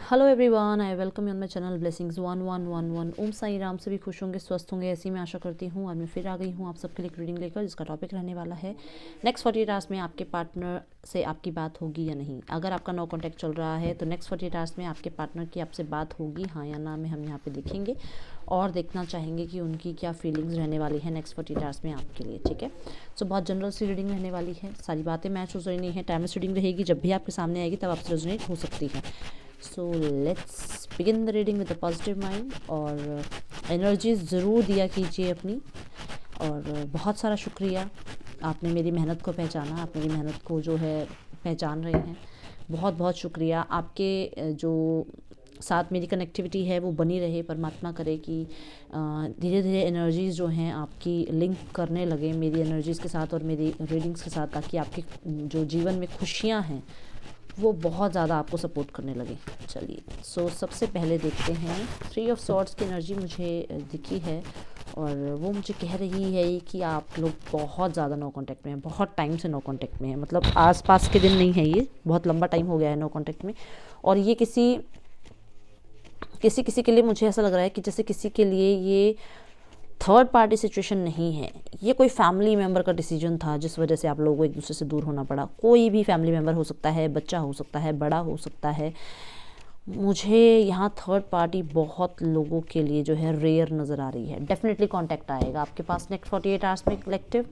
Hello everyone, I welcome you on my channel blessings 1111। ओम साई राम। सभी खुश होंगे, स्वस्थ होंगे, ऐसी मैं आशा करती हूँ। और मैं फिर आ गई हूँ आप सबके लिए एक रीडिंग लेकर, जिसका टॉपिक रहने वाला है नेक्स्ट 48 आवर्स में आपके पार्टनर से आपकी बात होगी या नहीं। अगर आपका नो कॉन्टैक्ट चल रहा है तो नेक्स्ट 48 आवर्स में आपके पार्टनर की आपसे बात होगी, हाँ या ना में हम यहाँ पे देखेंगे और देखना चाहेंगे कि उनकी क्या फीलिंग्स रहने वाली है नेक्स्ट 48 आवर्स में आपके लिए। ठीक है, सो बहुत जनरल सी रीडिंग रहने वाली है, सारी बातें मैच हो रही है। टाइमलेस रीडिंग रहेगी, जब भी आपके सामने आएगी तब आपसे रेजोनेट हो सकती है। So let's begin the reading with a positive mind. और एनर्जीज ज़रूर दिया कीजिए अपनी। और बहुत सारा शुक्रिया, आपने मेरी मेहनत को पहचाना, आप मेरी मेहनत को जो है पहचान रहे हैं। बहुत बहुत शुक्रिया। आपके जो साथ मेरी कनेक्टिविटी है वो बनी रहे। परमात्मा करे कि धीरे धीरे एनर्जीज़ जो हैं आपकी लिंक करने लगे मेरी एनर्जीज़ के साथ और मेरी रीडिंग्स के साथ, ताकि आपके जो जीवन में खुशियाँ हैं वो बहुत ज़्यादा आपको सपोर्ट करने लगे। चलिए, सो सबसे पहले देखते हैं। 3 ऑफ सॉर्ड्स की एनर्जी मुझे दिखी है और वो मुझे कह रही है कि आप लोग बहुत ज़्यादा नो कांटेक्ट में हैं, बहुत टाइम से नो कांटेक्ट में हैं। मतलब आसपास के दिन नहीं है, ये बहुत लंबा टाइम हो गया है नो कांटेक्ट में। और ये किसी किसी के लिए मुझे ऐसा लग रहा है कि जैसे किसी के लिए ये थर्ड पार्टी सिचुएशन नहीं है, ये कोई फैमिली मेम्बर का डिसीजन था जिस वजह से आप लोगों को एक दूसरे से दूर होना पड़ा। कोई भी फैमिली मेम्बर हो सकता है, बच्चा हो सकता है, बड़ा हो सकता है। मुझे यहाँ थर्ड पार्टी बहुत लोगों के लिए जो है रेयर नज़र आ रही है। डेफिनेटली कांटेक्ट आएगा आपके पास नेक्स्ट 48 आवर्स में। कलेक्टिव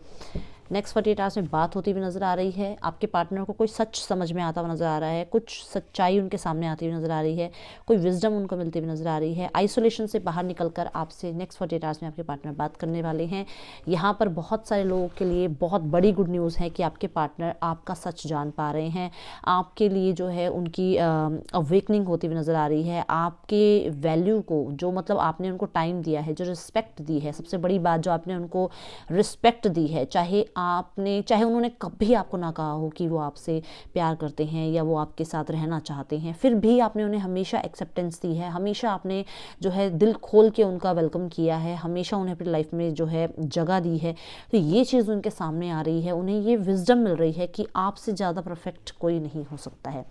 नेक्स्ट 48 आवर्स में बात होती हुई नज़र आ रही है। आपके पार्टनर को कोई सच समझ में आता हुआ नज़र आ रहा है, कुछ सच्चाई उनके सामने आती हुई नज़र आ रही है, कोई विजडम उनको मिलती हुई नज़र आ रही है। आइसोलेशन से बाहर निकलकर आपसे नेक्स्ट 48 आवर्स में आपके पार्टनर बात करने वाले हैं। यहाँ पर बहुत सारे लोगों के लिए बहुत बड़ी गुड न्यूज़ है कि आपके पार्टनर आपका सच जान पा रहे हैं। आपके लिए जो है उनकी अवेकनिंग होती हुई नज़र आ रही है। आपके वैल्यू को, जो मतलब आपने उनको टाइम दिया है, जो रिस्पेक्ट दी है, सबसे बड़ी बात जो आपने उनको रिस्पेक्ट दी है, चाहे उन्होंने कभी आपको ना कहा हो कि वो आपसे प्यार करते हैं या वो आपके साथ रहना चाहते हैं, फिर भी आपने उन्हें हमेशा एक्सेप्टेंस दी है, हमेशा आपने जो है दिल खोल के उनका वेलकम किया है, हमेशा उन्हें अपनी लाइफ में जो है जगह दी है। तो ये चीज़ उनके सामने आ रही है, उन्हें ये विजडम मिल रही है कि आपसे ज़्यादा परफेक्ट कोई नहीं हो सकता है।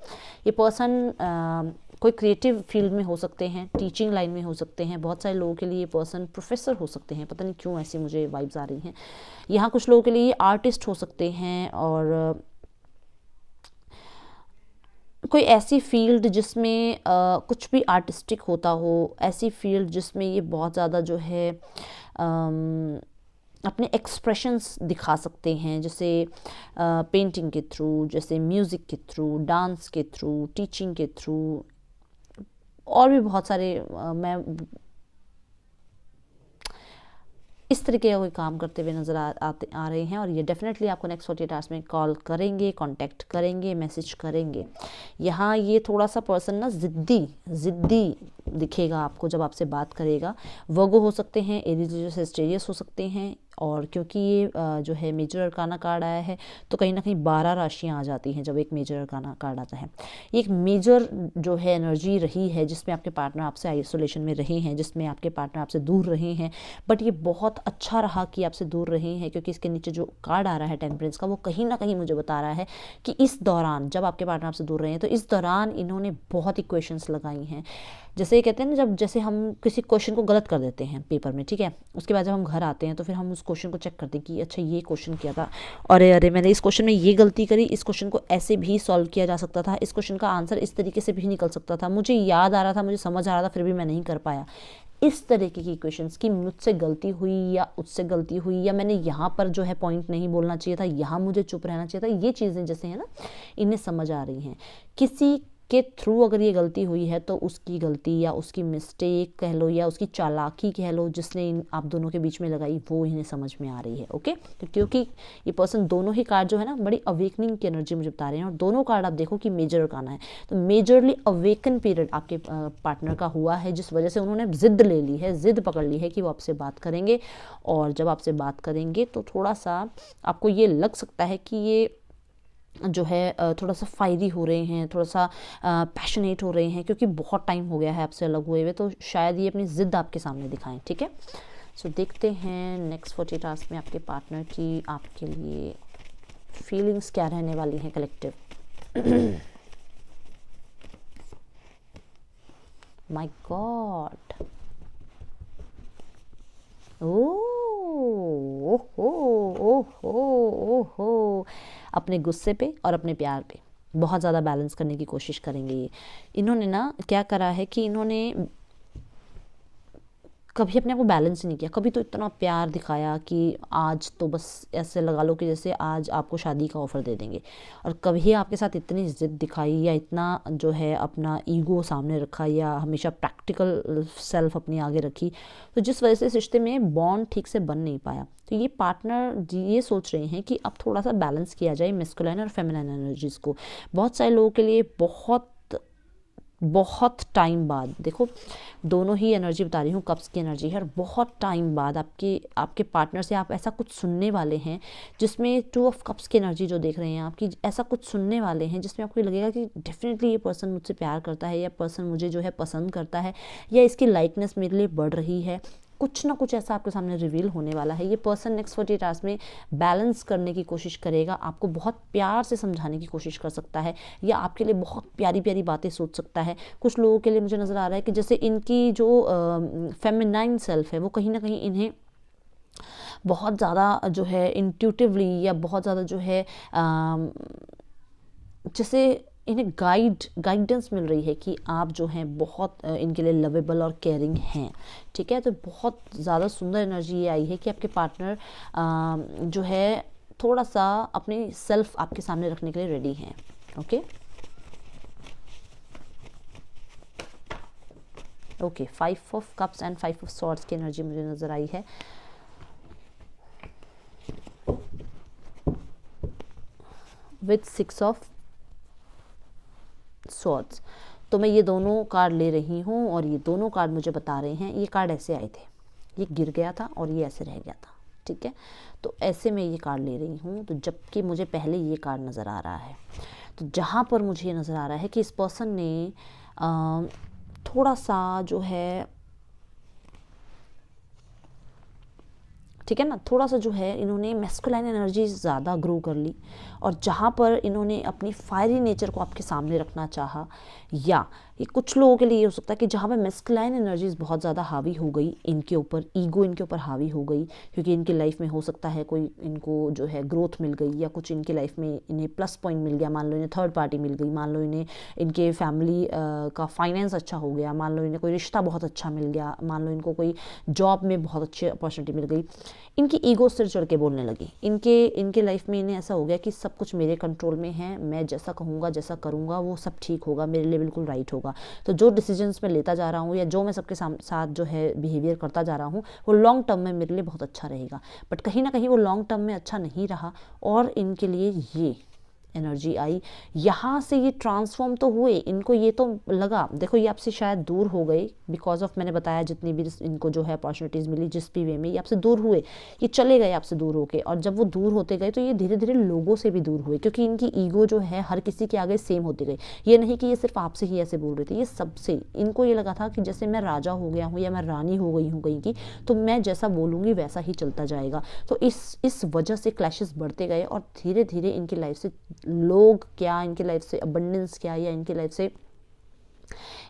ये पर्सन कोई क्रिएटिव फील्ड में हो सकते हैं, टीचिंग लाइन में हो सकते हैं। बहुत सारे लोगों के लिए ये पर्सन प्रोफेसर हो सकते हैं, पता नहीं क्यों ऐसी मुझे वाइब्स आ रही हैं। यहाँ कुछ लोगों के लिए आर्टिस्ट हो सकते हैं, और कोई ऐसी फील्ड जिसमें कुछ भी आर्टिस्टिक होता हो, ऐसी फील्ड जिसमें ये बहुत ज़्यादा जो है अपने एक्सप्रेशंस दिखा सकते हैं, जैसे पेंटिंग के थ्रू, जैसे म्यूज़िक के थ्रू, डांस के थ्रू, टीचिंग के थ्रू, और भी बहुत सारे मैं इस तरीके का कोई काम करते हुए नज़र आ रहे हैं। और ये डेफिनेटली आपको नेक्स्ट 48 आवर्स में कॉल करेंगे, कांटेक्ट करेंगे, मैसेज करेंगे। यहाँ ये थोड़ा सा पर्सन ना ज़िद्दी दिखेगा आपको जब आपसे बात करेगा। वर्गो हो सकते हैं, एरीज सेजिटेरियस हो सकते हैं। और क्योंकि ये जो है मेजर अरकाना कार्ड आया है, तो कहीं ना कहीं 12 राशियाँ आ जाती हैं जब एक मेजर अरकाना कार्ड आता है। एक मेजर जो है एनर्जी रही है जिसमें आपके पार्टनर आपसे आइसोलेशन में रहे हैं, जिसमें आपके पार्टनर आपसे दूर रहे हैं। बट ये बहुत अच्छा रहा कि आपसे दूर रहे हैं, क्योंकि इसके नीचे जो कार्ड आ रहा है टेम्परेंस का, वो कहीं ना कहीं मुझे बता रहा है कि इस दौरान जब आपके पार्टनर आपसे दूर रहे हैं, तो इस दौरान इन्होंने बहुत इक्वेशंस लगाई हैं। जैसे ये कहते हैं ना, जब जैसे हम किसी क्वेश्चन को गलत कर देते हैं पेपर में, ठीक है, उसके बाद जब हम घर आते हैं तो फिर हम उस क्वेश्चन को चेक करते हैं कि अच्छा ये क्वेश्चन किया था, अरे मैंने इस क्वेश्चन में ये गलती करी, इस क्वेश्चन को ऐसे भी सॉल्व किया जा सकता था, इस क्वेश्चन का आंसर इस तरीके से भी निकल सकता था, मुझे याद आ रहा था, मुझे समझ आ रहा था, फिर भी मैं नहीं कर पाया। इस तरीके की इक्वेशंस की मुझसे गलती हुई या उससे गलती हुई, या मैंने यहाँ पर जो है पॉइंट नहीं बोलना चाहिए था, यहाँ मुझे चुप रहना चाहिए था, ये चीज़ें जैसे हैं ना, इन्हें समझ आ रही हैं। किसी के थ्रू अगर ये गलती हुई है तो उसकी गलती या उसकी मिस्टेक कह लो या उसकी चालाकी कह लो जिसने आप दोनों के बीच में लगाई, वो इन्हें समझ में आ रही है। ओके, तो क्योंकि ये पर्सन, दोनों ही कार्ड जो है ना बड़ी अवेकनिंग की एनर्जी मुझे बता रहे हैं, और दोनों कार्ड आप देखो कि मेजर अरकाना है, तो मेजरली अवेकन पीरियड आपके पार्टनर का हुआ है, जिस वजह से उन्होंने जिद ले ली है, जिद पकड़ ली है कि वो आपसे बात करेंगे। और जब आपसे बात करेंगे तो थोड़ा सा आपको ये लग सकता है कि ये जो है थोड़ा सा फायरी हो रहे हैं, थोड़ा सा पैशनेट हो रहे हैं, क्योंकि बहुत टाइम हो गया है आपसे अलग हुए हुए, तो शायद ये अपनी ज़िद आपके सामने दिखाएं। ठीक है, सो देखते हैं नेक्स्ट 48 आवर्स में आपके पार्टनर की आपके लिए फीलिंग्स क्या रहने वाली हैं कलेक्टिव। माय गॉड, ओहो ओहो ओहो, अपने गुस्से पे और अपने प्यार पे बहुत ज़्यादा बैलेंस करने की कोशिश करेंगे ये। इन्होंने ना क्या करा है कि इन्होंने कभी अपने आप को बैलेंस ही नहीं किया। कभी तो इतना प्यार दिखाया कि आज तो बस ऐसे लगा लो कि जैसे आज आपको शादी का ऑफ़र दे देंगे, और कभी आपके साथ इतनी ज़िद दिखाई या इतना जो है अपना ईगो सामने रखा या हमेशा प्रैक्टिकल सेल्फ अपनी आगे रखी, तो जिस वजह से इस रिश्ते में बॉन्ड ठीक से बन नहीं पाया। तो ये पार्टनर ये सोच रहे हैं कि अब थोड़ा सा बैलेंस किया जाए मैस्कुलाइन और फेमिनाइन एनर्जीज़ को। बहुत सारे लोगों के लिए बहुत टाइम बाद, देखो दोनों ही एनर्जी बता रही हूँ, कप्स की एनर्जी है, और बहुत टाइम बाद आपके पार्टनर से आप ऐसा कुछ सुनने वाले हैं जिसमें टू ऑफ कप्स की एनर्जी जो देख रहे हैं आपकी, ऐसा कुछ सुनने वाले हैं जिसमें आपको लगेगा कि डेफिनेटली ये पर्सन मुझसे प्यार करता है, या पर्सन मुझे जो है पसंद करता है, या इसकी लाइकनेस मेरे लिए बढ़ रही है। कुछ ना कुछ ऐसा आपके सामने रिवील होने वाला है। ये पर्सन नेक्स्ट 48 आवर्स में बैलेंस करने की कोशिश करेगा, आपको बहुत प्यार से समझाने की कोशिश कर सकता है, या आपके लिए बहुत प्यारी प्यारी बातें सोच सकता है। कुछ लोगों के लिए मुझे नज़र आ रहा है कि जैसे इनकी जो फेमिनाइन सेल्फ है वो कहीं ना कहीं इन्हें बहुत ज़्यादा जो है इंट्यूटिवली या बहुत ज़्यादा जो है जैसे इन्हें गाइडेंस मिल रही है कि आप जो हैं बहुत इनके लिए लवेबल और केयरिंग हैं। ठीक है, तो बहुत ज़्यादा सुंदर एनर्जी ये आई है कि आपके पार्टनर जो है थोड़ा सा अपनी सेल्फ आपके सामने रखने के लिए रेडी हैं। Okay okay, 5 of cups and 5 of swords की एनर्जी मुझे नज़र आई है। विथ 6 ऑफ सॉर्ड्स, तो मैं ये दोनों कार्ड ले रही हूँ और ये दोनों कार्ड मुझे बता रहे हैं, ये कार्ड ऐसे आए थे, ये गिर गया था और ये ऐसे रह गया था। ठीक है, तो ऐसे मैं ये कार्ड ले रही हूँ, तो जबकि मुझे पहले ये कार्ड नज़र आ रहा है। तो जहाँ पर मुझे ये नज़र आ रहा है कि इस पर्सन ने थोड़ा सा जो है, ठीक है ना, थोड़ा सा जो है इन्होंने मैस्कुलाइन एनर्जी ज़्यादा ग्रो कर ली, और जहाँ पर इन्होंने अपनी फायरी नेचर को आपके सामने रखना चाहा, या ये कुछ लोगों के लिए ये हो सकता है कि जहाँ पर मैस्कुलाइन एनर्जीज बहुत ज़्यादा हावी हो गई इनके ऊपर, ईगो इनके ऊपर हावी हो गई, क्योंकि इनकी लाइफ में हो सकता है कोई इनको जो है ग्रोथ मिल गई, या कुछ इनकी लाइफ में इन्हें प्लस पॉइंट मिल गया, मान लो इन्हें थर्ड पार्टी मिल गई, मान लो इन्हें इनके फैमिली का फाइनेंस अच्छा हो गया, मान लो इन्हें कोई रिश्ता बहुत अच्छा मिल गया, मान लो इनको कोई जॉब में बहुत अच्छी अपॉर्चुनिटी मिल गई, इनकी ईगो सिर चढ़ के बोलने लगी। इनके लाइफ में इन्हें ऐसा हो गया कि सब कुछ मेरे कंट्रोल में है, मैं जैसा कहूँगा जैसा करूँगा वो सब ठीक होगा, मेरे लिए बिल्कुल राइट होगा। तो जो डिसीजंस मैं लेता जा रहा हूँ या जो मैं सबके साथ जो है बिहेवियर करता जा रहा हूँ वो लॉन्ग टर्म में मेरे लिए बहुत अच्छा रहेगा। बट कहीं ना कहीं वो लॉन्ग टर्म में अच्छा नहीं रहा, और इनके लिए ये एनर्जी आई। यहाँ से ये ट्रांसफॉर्म तो हुए, इनको ये तो लगा, देखो ये आपसे शायद दूर हो गए बिकॉज ऑफ, मैंने बताया जितनी भी इनको जो है अपॉर्चुनिटीज़ मिली जिस भी वे में, ये आपसे दूर हुए, ये चले गए आपसे दूर होके, और जब वो दूर होते गए तो ये धीरे धीरे लोगों से भी दूर हुए, क्योंकि इनकी ईगो जो है हर किसी के आगे सेम होती गई। ये नहीं कि ये सिर्फ आपसे ही ऐसे बोल रहे थे, ये सबसे, इनको ये लगा था कि जैसे मैं राजा हो गया हूँ या मैं रानी हो गई हूँ कहीं की, तो मैं जैसा बोलूँगी वैसा ही चलता जाएगा। तो इस वजह से क्लैशेस बढ़ते गए, और धीरे धीरे इनकी लाइफ से लोग क्या, इनकी लाइफ से अबंडेंस क्या, या इनकी लाइफ से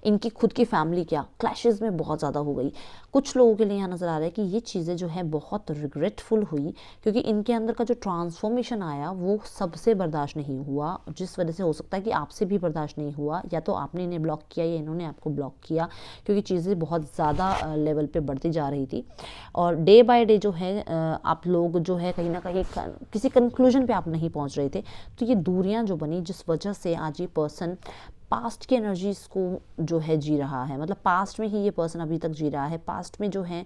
इनकी खुद की फैमिली क्या, क्लैशेस में बहुत ज़्यादा हो गई। कुछ लोगों के लिए यहाँ नज़र आ रहा है कि ये चीज़ें जो है बहुत रिग्रेटफुल हुई, क्योंकि इनके अंदर का जो ट्रांसफॉर्मेशन आया वो सबसे बर्दाश्त नहीं हुआ, जिस वजह से हो सकता है कि आपसे भी बर्दाश्त नहीं हुआ, या तो आपने इन्हें ब्लॉक किया या इन्होंने आपको ब्लॉक किया, क्योंकि चीज़ें बहुत ज़्यादा लेवल पर बढ़ती जा रही थी। और डे बाय डे जो है आप लोग जो है कहीं ना कहीं किसी कंक्लूजन पे आप नहीं पहुंच रहे थे, तो ये दूरियां जो बनी, जिस वजह से आज ये पर्सन पास्ट की एनर्जीज को जो है जी रहा है, मतलब पास्ट में ही ये पर्सन अभी तक जी रहा है, पास्ट में जो है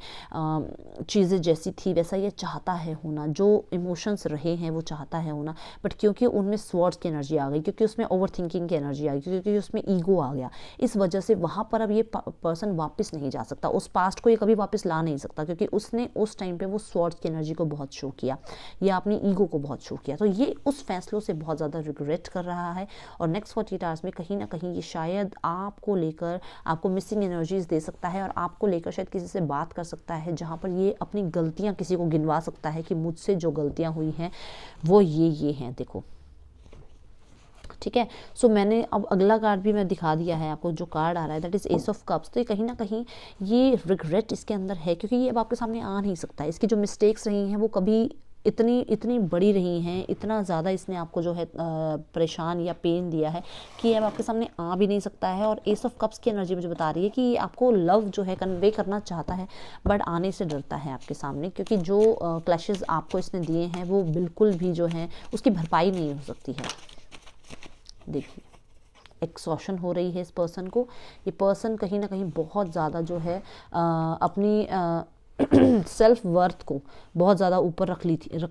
चीज़ें जैसी थी वैसा ये चाहता है होना, जो इमोशंस रहे हैं वो चाहता है होना, बट क्योंकि उनमें स्वॉर्ड्स की एनर्जी आ गई, क्योंकि उसमें ओवर थिंकिंग की एनर्जी आ गई, क्योंकि उसमें ईगो आ गया, इस वजह से वहाँ पर अब ये पर्सन वापस नहीं जा सकता, उस पास्ट को ये कभी वापस ला नहीं सकता, क्योंकि उसने उस टाइम पर वो स्वॉर्ड्स की एनर्जी को बहुत शो किया या अपनी ईगो को बहुत शो किया। तो ये उस फैसलों से बहुत ज़्यादा रिग्रेट कर रहा है, और नेक्स्ट 48 आवर्स में कहीं ना कहीं ये शायद आपको लेकर आपको मिसिंग एनर्जीज दे सकता है, और आपको लेकर शायद किसी से बात कर सकता है जहाँ पर ये अपनी गलतियाँ किसी को गिनवा सकता है कि मुझसे जो गलतियाँ हुई हैं वो ये हैं। देखो ठीक है। सो मैंने अब अगला कार्ड भी मैं दिखा दिया है आपको, जो कार्ड आ रहा है that is S of cups. तो ये कहीं ना कहीं ये रिग्रेट इसके अंदर है, क्योंकि ये अब आपके सामने आ नहीं सकता है। इसकी जो मिस्टेक्स रही हैं वो कभी इतनी इतनी बड़ी रही हैं, इतना ज़्यादा इसने आपको जो है परेशान या पेन दिया है कि अब आपके सामने आ भी नहीं सकता है। और एस ऑफ कप्स की एनर्जी मुझे बता रही है कि ये आपको लव जो है कन्वे करना चाहता है, बट आने से डरता है आपके सामने, क्योंकि जो क्लैशेस आपको इसने दिए हैं वो बिल्कुल भी जो है उसकी भरपाई नहीं हो सकती है। देखिए एक्सॉशन हो रही है इस पर्सन को। ये पर्सन कहीं ना कहीं बहुत ज़्यादा जो है अपनी सेल्फ वर्थ को बहुत ज़्यादा ऊपर रख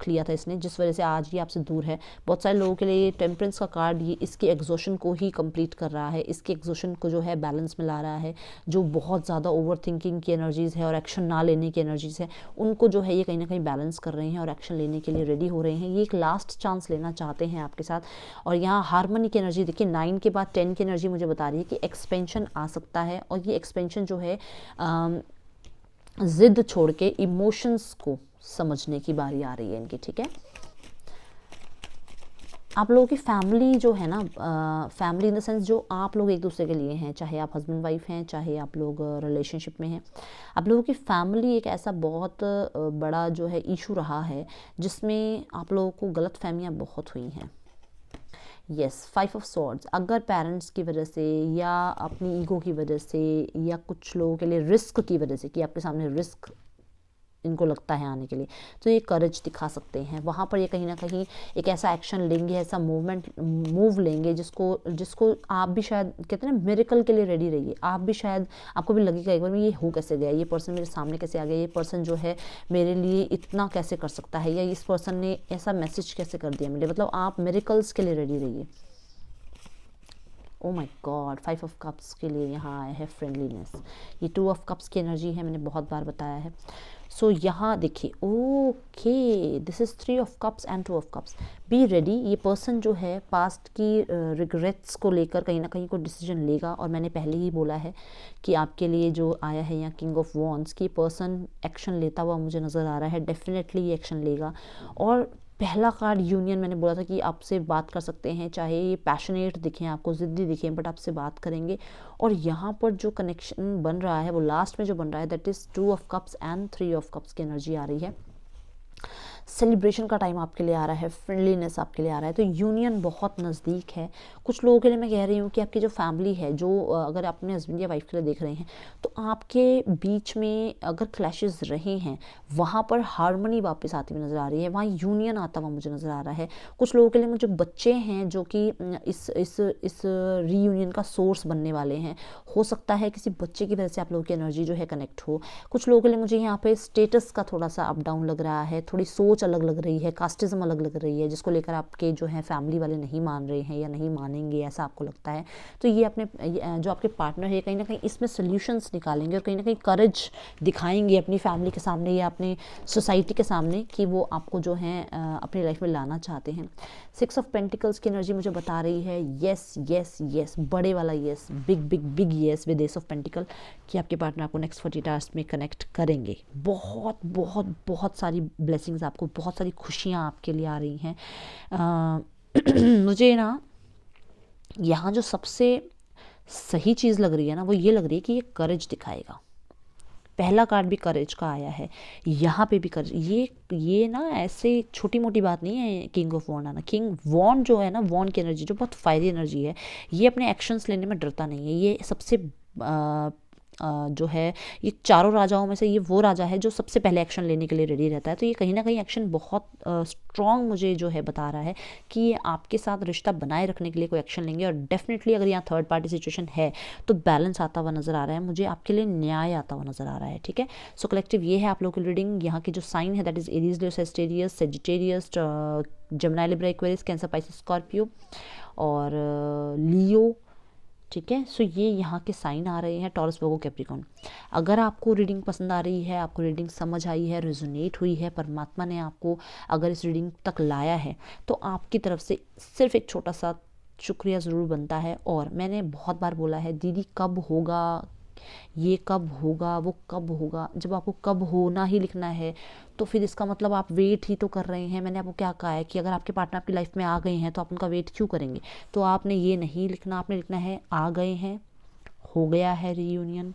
लिया था इसने, जिस वजह से आज ये आपसे दूर है। बहुत सारे लोगों के लिए टेम्परेंस का कार्ड ये इसके एग्जॉशन को ही कंप्लीट कर रहा है, इसके एग्जॉशन को जो है बैलेंस में ला रहा है। जो बहुत ज़्यादा ओवर थिंकिंग की एनर्जीज़ है और एक्शन ना लेने की एनर्जीज़ है, उनको जो है ये कहीं ना कहीं बैलेंस कर रहे हैं और एक्शन लेने के लिए रेडी हो रहे हैं। ये एक लास्ट चांस लेना चाहते हैं आपके साथ। और यहाँ हारमोनी की एनर्जी देखिए, 9 के बाद 10 की एनर्जी मुझे बता रही है कि एक्सपेंशन आ सकता है। और ये एक्सपेंशन जो है जिद छोड़ के इमोशंस को समझने की बारी आ रही है इनकी, ठीक है। आप लोगों की फैमिली जो है ना, फैमिली इन द सेंस जो आप लोग एक दूसरे के लिए हैं, चाहे आप हस्बैंड वाइफ हैं, चाहे आप लोग रिलेशनशिप में हैं, आप लोगों की फैमिली एक ऐसा बहुत बड़ा जो है इशू रहा है जिसमें आप लोगों को गलत फहमियाँ बहुत हुई हैं। Yes, 5 of swords. अगर पेरेंट्स की वजह से या अपनी ईगो की वजह से या कुछ लोगों के लिए रिस्क की वजह से, कि आपके सामने रिस्क इनको लगता है आने के लिए, तो ये करेज दिखा सकते हैं। वहाँ पर ये कहीं ना कहीं एक ऐसा एक्शन लेंगे, ऐसा मूव लेंगे जिसको आप भी शायद कहते हैं ना मिरेकल के लिए रेडी रहिए। आप भी शायद, आपको भी लगेगा एक बार में ये हो कैसे गया, ये पर्सन मेरे सामने कैसे आ गया, ये पर्सन जो है मेरे लिए इतना कैसे कर सकता है, या इस पर्सन ने ऐसा मैसेज कैसे कर दिया मेरे, मतलब आप मिरेकल्स के लिए रेडी रहिए। Oh my God, 5 of cups के लिए यहाँ आया है फ्रेंडलीनेस। ये 2 ऑफ कप्स की एनर्जी है, मैंने बहुत बार बताया है। सो यहाँ देखिए, okay, this is 3 of cups and 2 of cups. Be ready. ये पर्सन जो है पास्ट की रिग्रेट्स को लेकर कहीं ना कहीं कोई डिसीजन लेगा। और मैंने पहले ही बोला है कि आपके लिए जो आया है यहाँ किंग ऑफ वॉन्ड्स की, पर्सन एक्शन लेता हुआ मुझे नज़र आ रहा है। डेफिनेटली ये एक्शन लेगा। और पहला कार्ड यूनियन, मैंने बोला था कि आपसे बात कर सकते हैं, चाहे ये पैशनेट दिखें आपको, ज़िद्दी दिखें, बट आपसे बात करेंगे। और यहाँ पर जो कनेक्शन बन रहा है वो लास्ट में जो बन रहा है that is 2 of cups and 3 of cups की एनर्जी आ रही है। सेलिब्रेशन का टाइम आपके लिए आ रहा है, फ्रेंडलीनेस आपके लिए आ रहा है। तो यूनियन बहुत नज़दीक है। कुछ लोगों के लिए मैं कह रही हूँ कि आपकी जो फैमिली है, जो अगर आप अपने हस्बैंड या वाइफ के लिए देख रहे हैं, तो आपके बीच में अगर क्लैशेस रहे हैं, वहाँ पर हार्मनी वापस आती हुई नज़र आ रही है, वहाँ यूनियन आता हुआ मुझे नज़र आ रहा है। कुछ लोगों के लिए मुझे बच्चे हैं जो कि इस रीयूनियन का सोर्स बनने वाले हैं। हो सकता है किसी बच्चे की वजह से आप लोगों की एनर्जी जो है कनेक्ट हो। कुछ लोगों के लिए मुझे यहाँ पे स्टेटस का थोड़ा सा अप डाउन लग रहा है, थोड़ी सोच अलग लग रही है, कास्टिज्म अलग लग रही है, जिसको लेकर आपके जो है फैमिली वाले नहीं मान रहे हैं या नहीं मानेंगे, ऐसा आपको लगता है। तो ये अपने जो आपके पार्टनर है कहीं ना कहीं इसमें सोल्यूशंस निकालेंगे और कहीं ना कहीं करेज दिखाएंगे अपनी फैमिली के सामने या अपनी सोसाइटी के सामने कि वो आपको जो है अपनी लाइफ में लाना चाहते हैं। 6 ऑफ पेंटिकल्स की एनर्जी मुझे बता रही है येस येस येस, बड़े वाला yes, big big big yes with S of pentacle, कि आपके पार्टनर आपको नेक्स्ट 48 आवर्स में कनेक्ट करेंगे। बहुत बहुत बहुत सारी ब्लेसिंग्स, आपको बहुत सारी खुशियाँ आपके लिए आ रही हैं। मुझे ना यहाँ जो सबसे सही चीज़ लग रही है ना, वो ये लग रही है कि ये करेज दिखाएगा। पहला कार्ड भी करेज का आया है, यहाँ पे भी करेज। ये ना ऐसे छोटी मोटी बात नहीं है किंग ऑफ वॉन्ड आना। किंग वॉन्ड जो है ना, वॉन्ड की एनर्जी जो बहुत फायरी एनर्जी है, ये अपने एक्शंस लेने में डरता नहीं है। ये सबसे जो है, ये चारों राजाओं में से ये वो राजा है जो सबसे पहले एक्शन लेने के लिए रेडी रहता है। तो ये कहीं ना कहीं एक्शन बहुत स्ट्रॉन्ग मुझे जो है बता रहा है कि ये आपके साथ रिश्ता बनाए रखने के लिए कोई एक्शन लेंगे। और डेफिनेटली अगर यहाँ थर्ड पार्टी सिचुएशन है तो बैलेंस आता हुआ नज़र आ रहा है मुझे, आपके लिए न्याय आता हुआ नज़र आ रहा है। ठीक है, सो कलेक्टिव ये है आप लोगों की रीडिंग। यहाँ की जो साइन है that is Aries, Leo, Sagittarius, Sagittarius, Gemini, Libra, Aquarius, cancer, Pisces, Scorpio और लियो। ठीक है, सो ये यहाँ के साइन आ रहे हैं, टॉरस, वर्गो, कैप्रिकॉर्न। अगर आपको रीडिंग पसंद आ रही है, आपको रीडिंग समझ आई है, रेजोनेट हुई है, परमात्मा ने आपको अगर इस रीडिंग तक लाया है, तो आपकी तरफ से सिर्फ एक छोटा सा शुक्रिया ज़रूर बनता है। और मैंने बहुत बार बोला है दीदी कब होगा, ये कब होगा, वो कब होगा। जब आपको कब होना ही लिखना है तो फिर इसका मतलब आप वेट ही तो कर रहे हैं। मैंने आपको क्या कहा है कि अगर आपके पार्टनर आपकी लाइफ में आ गए हैं तो आप उनका वेट क्यों करेंगे। तो आपने ये नहीं लिखना, आपने लिखना है आ गए हैं, हो गया है रीयूनियन।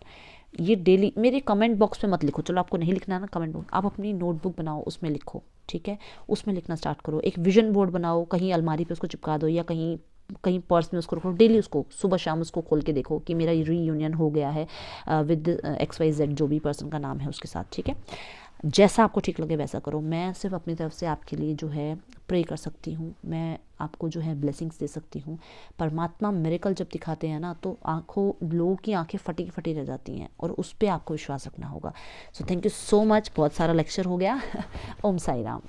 ये डेली मेरे कमेंट बॉक्स में मत लिखो, चलो आपको नहीं लिखना है ना कमेंट बॉक्स, आप अपनी नोटबुक बनाओ उसमें लिखो, ठीक है। उसमें लिखना स्टार्ट करो। एक विजन बोर्ड बनाओ, कहीं अलमारी पे उसको चिपका दो या कहीं कहीं पर्स में उसको रखो। डेली उसको सुबह शाम उसको खोल के देखो कि मेरा रीयूनियन हो गया है विद XYZ जो भी पर्सन का नाम है उसके साथ, ठीक है। जैसा आपको ठीक लगे वैसा करो। मैं सिर्फ अपनी तरफ से आपके लिए जो है प्रे कर सकती हूँ, मैं आपको जो है ब्लेसिंग्स दे सकती हूँ। परमात्मा मिरेकल जब दिखाते हैं ना तो लोगों की आंखें फटी की फटी रह जाती हैं और उस पर आपको विश्वास रखना होगा। So thank you so much, बहुत सारा लेक्चर हो गया। ओम साई राम।